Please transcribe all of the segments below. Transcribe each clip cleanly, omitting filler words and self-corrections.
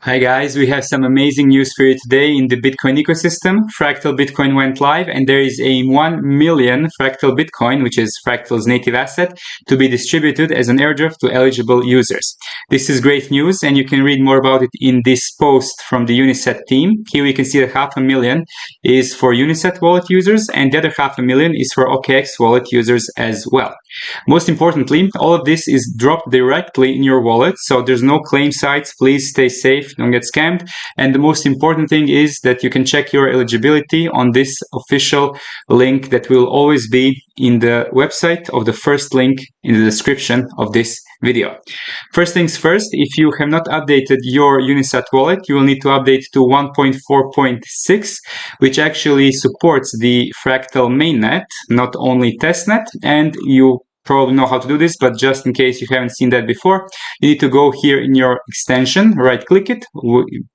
Hi guys, we have some amazing news for you today in the Bitcoin ecosystem. Fractal Bitcoin went live and there is a 1 million Fractal Bitcoin, which is Fractal's native asset, to be distributed as an airdrop to eligible users. This is great news and you can read more about it in this post from the Uniset team. Here we can see that 500,000 is for Uniset wallet users and the other 500,000 is for OKX wallet users as well. Most importantly, all of this is dropped directly in your wallet, so there's no claim sites. Please stay safe, don't get scammed. And the most important thing is that you can check your eligibility on this official link that will always be in the website of the first link in the description of this video. First things first, if you have not updated your Uniset wallet, you will need to update to 1.4.6, which actually supports the Fractal mainnet, not only testnet, and you probably know how to do this, but just in case you haven't seen that before, you need to go here in your extension, right click it,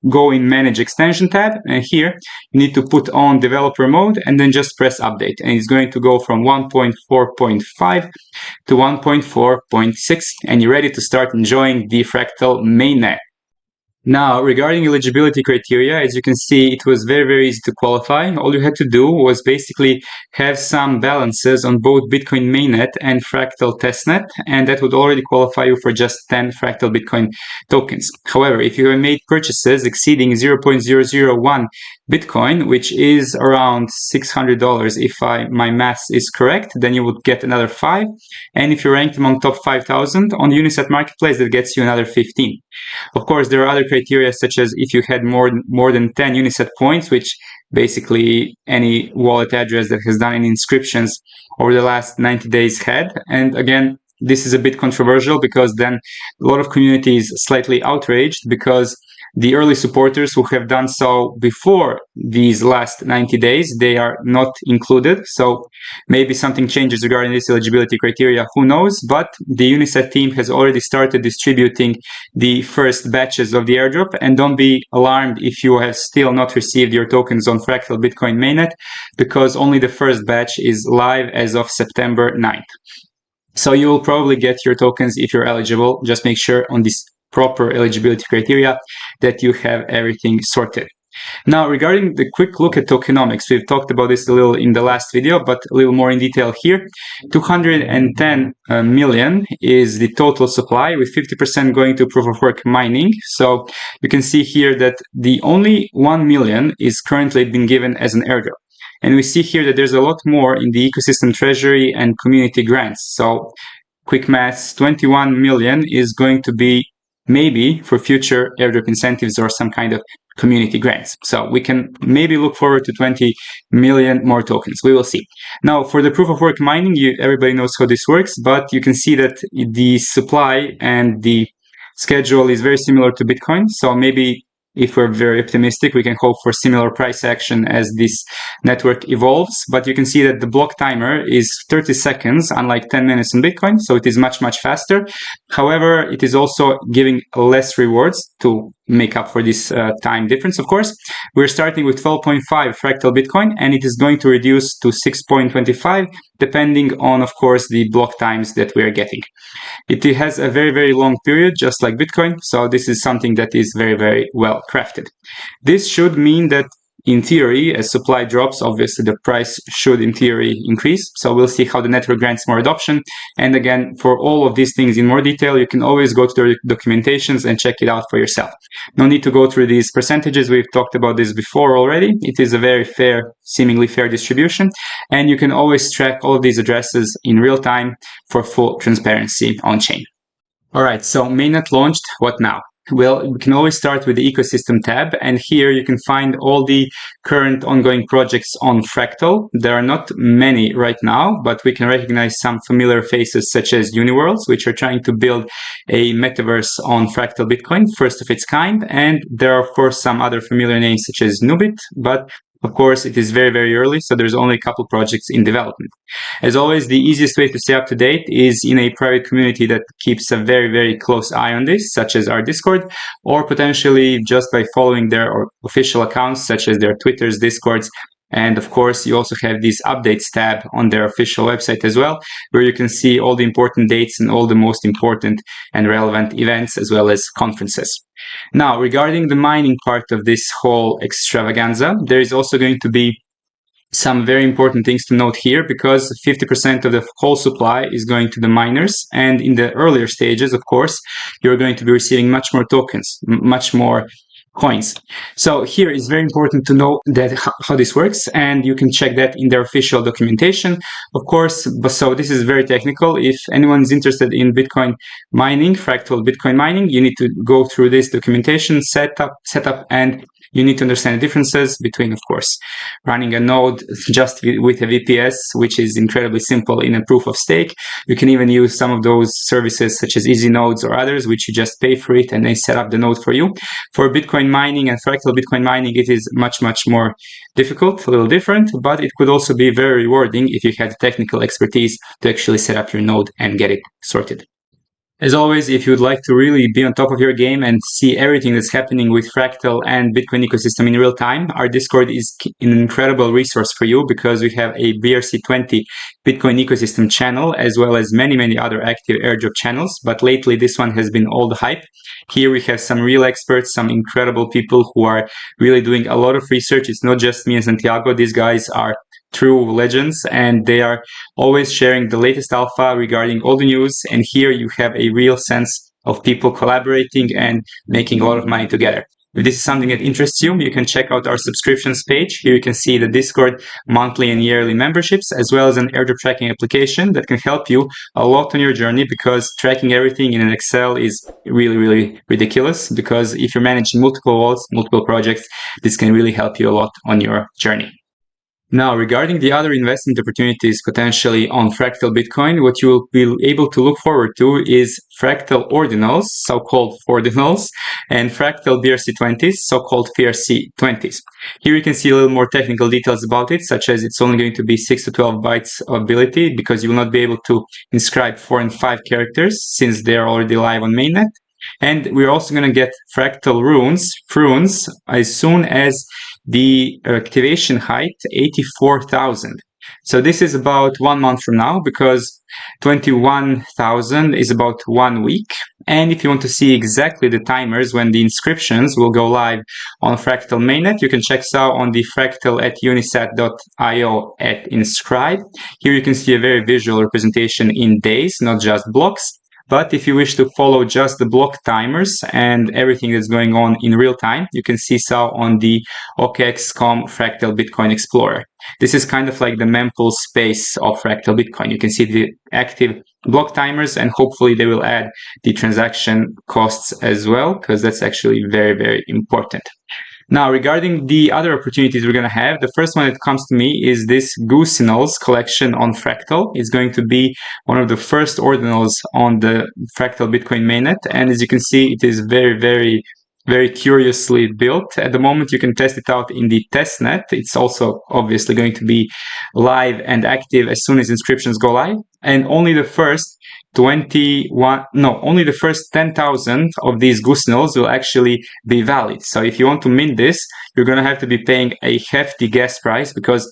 go in manage extension tab, and here you need to put on developer mode and then just press update, and it's going to go from 1.4.5 to 1.4.6 and you're ready to start enjoying the Fractal mainnet. Now, regarding eligibility criteria, as you can see, it was very easy to qualify. All you had to do was basically have some balances on both Bitcoin mainnet and Fractal testnet, and that would already qualify you for just 10 Fractal Bitcoin tokens. However, if you have made purchases exceeding 0.001 Bitcoin, which is around $600 if my math is correct, then you would get another 5. And if you're ranked among top 5,000 on the Uniset marketplace, that gets you another 15. Of course, there are other criteria such as if you had more than 10 Uniset points, which basically any wallet address that has done any inscriptions over the last 90 days had. And again, this is a bit controversial because then a lot of community is slightly outraged because the early supporters who have done so before these last 90 days, they are not included. So maybe something changes regarding this eligibility criteria, who knows? But the Uniset team has already started distributing the first batches of the airdrop, and don't be alarmed if you have still not received your tokens on Fractal Bitcoin mainnet, because only the first batch is live as of September 9th. So you will probably get your tokens if you're eligible. Just make sure on this proper eligibility criteria that you have everything sorted. Now, regarding the quick look at tokenomics, we've talked about this a little in the last video, but a little more in detail here. 210 million is the total supply, with 50% going to proof of work mining. So you can see here that the only 1 million is currently being given as an airdrop. And we see here that there's a lot more in the ecosystem treasury and community grants. So quick maths, 21 million is going to be maybe for future airdrop incentives or some kind of community grants. So we can maybe look forward to 20 million more tokens. We will see. Now, for the proof of work mining, everybody knows how this works, but you can see that the supply and the schedule is very similar to Bitcoin. So maybe if we're very optimistic, we can hope for similar price action as this network evolves. But you can see that the block timer is 30 seconds, unlike 10 minutes in Bitcoin. So it is much faster. However, it is also giving less rewards to make up for this time difference, of course. We're starting with 12.5 Fractal Bitcoin, and it is going to reduce to 6.25, depending on, of course, the block times that we are getting. It has a very long period, just like Bitcoin, so this is something that is very well crafted. This should mean that in theory, as supply drops, obviously the price should in theory increase. So we'll see how the network grants more adoption. And again, for all of these things in more detail, you can always go to the documentations and check it out for yourself. No need to go through these percentages. We've talked about this before already. It is a very fair, seemingly fair distribution. And you can always track all of these addresses in real time for full transparency on chain. All right, so mainnet launched. What now? Well, we can always start with the ecosystem tab, and here you can find all the current ongoing projects on Fractal. There are not many right now, but we can recognize some familiar faces such as Uniworlds, which are trying to build a metaverse on Fractal Bitcoin, first of its kind. And there are, of course, some other familiar names such as Nubit, but of course, it is very early, so there's only a couple projects in development. As always, the easiest way to stay up to date is in a private community that keeps a very close eye on this, such as our Discord, or potentially just by following their official accounts, such as their Twitters, Discords, And of course, you also have this updates tab on their official website as well, where you can see all the important dates and all the most important and relevant events as well as conferences. Now, regarding the mining part of this whole extravaganza, there is also going to be some very important things to note here, because 50% of the whole supply is going to the miners, and in the earlier stages, of course, you're going to be receiving much more tokens, much more coins. So here is very important to know that how this works, and you can check that in their official documentation, of course. But so this is very technical. If anyone is interested in Bitcoin mining, fractal Bitcoin mining, you need to go through this documentation setup, and you need to understand the differences between, of course, running a node just with a VPS, which is incredibly simple in a proof of stake. You can even use some of those services such as Easy Nodes or others, which you just pay for it and they set up the node for you. For Bitcoin mining and fractal Bitcoin mining, it is much, much more difficult, a little different, but it could also be very rewarding if you had technical expertise to actually set up your node and get it sorted. As always, if you would like to really be on top of your game and see everything that's happening with Fractal and Bitcoin ecosystem in real time, our Discord is an incredible resource for you, because we have a BRC20 Bitcoin ecosystem channel, as well as many, many other active airdrop channels. But lately, this one has been all the hype. Here we have some real experts, some incredible people who are really doing a lot of research. It's not just me and Santiago. These guys are true legends, and they are always sharing the latest alpha regarding all the news. And here you have a real sense of people collaborating and making a lot of money together. If this is something that interests you, you can check out our subscriptions page. Here you can see the Discord monthly and yearly memberships, as well as an airdrop tracking application that can help you a lot on your journey, because tracking everything in an Excel is really, really ridiculous. Because if you're managing multiple wallets, multiple projects, this can really help you a lot on your journey. Now, regarding the other investment opportunities potentially on Fractal Bitcoin, what you will be able to look forward to is Fractal Ordinals, so-called Ordinals, and Fractal BRC20s, so-called PRC20s. Here you can see a little more technical details about it, such as it's only going to be 6 to 12 bytes of ability, because you will not be able to inscribe 4 and 5 characters, since they're already live on Mainnet. And we're also going to get Fractal Runes, as soon as the activation height 84,000. So this is about 1 month from now, because 21,000 is about 1 week. And if you want to see exactly the timers when the inscriptions will go live on Fractal Mainnet, you can check us out on the fractal@unisat.io @inscribe. Here you can see a very visual representation in days, not just blocks. But if you wish to follow just the block timers and everything that's going on in real time, you can see so on the OKX.com Fractal Bitcoin Explorer. This is kind of like the mempool space of Fractal Bitcoin. You can see the active block timers, and hopefully they will add the transaction costs as well, because that's actually very, very important. Now, regarding the other opportunities we're going to have, the first one that comes to me is this Goosinals collection on Fractal. It's going to be one of the first ordinals on the Fractal Bitcoin mainnet. And as you can see, it is very, very, very curiously built. At the moment, you can test it out in the testnet. It's also obviously going to be live and active as soon as inscriptions go live. And only the first 10,000 of these Goosinals will actually be valid. So if you want to mint this, you're going to have to be paying a hefty gas price, because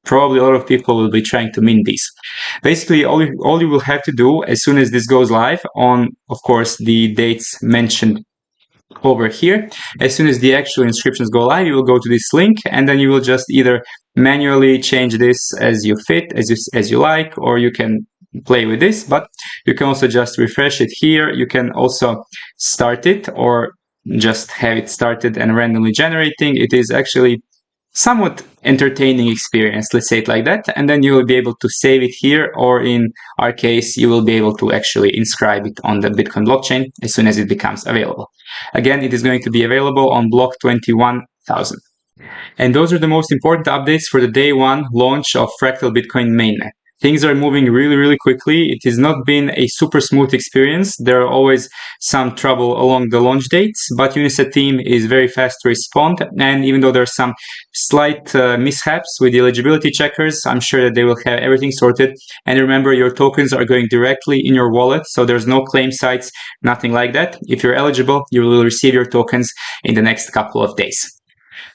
probably a lot of people will be trying to mint these. Basically, all you will have to do as soon as this goes live on, of course, the dates mentioned over here, as soon as the actual inscriptions go live, you will go to this link, and then you will just either manually change this as you fit, as you like, or you can play with this, but you can also just refresh it here. You can also start it, or just have it started and randomly generating. It is actually somewhat entertaining experience, let's say it like that. And then you will be able to save it here, or in our case, you will be able to actually inscribe it on the Bitcoin blockchain as soon as it becomes available. Again, it is going to be available on block 21,000. And those are the most important updates for the day one launch of Fractal Bitcoin mainnet. Things are moving really, really quickly. It has not been a super smooth experience. There are always some trouble along the launch dates, but Unisat team is very fast to respond. And even though there are some slight mishaps with the eligibility checkers, I'm sure that they will have everything sorted. And remember, your tokens are going directly in your wallet, so there's no claim sites, nothing like that. If you're eligible, you will receive your tokens in the next couple of days.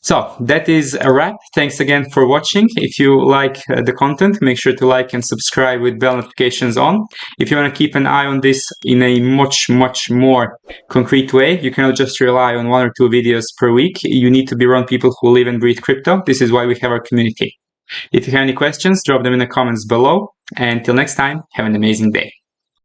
So that is a wrap. Thanks again for watching. If you like the content, make sure to like and subscribe with bell notifications on. If you want to keep an eye on this in a much more concrete way, you cannot just rely on 1 or 2 videos per week. You need to be around people who live and breathe crypto. This is why we have our community. If you have any questions, drop them in the comments below. And till next time, have an amazing day.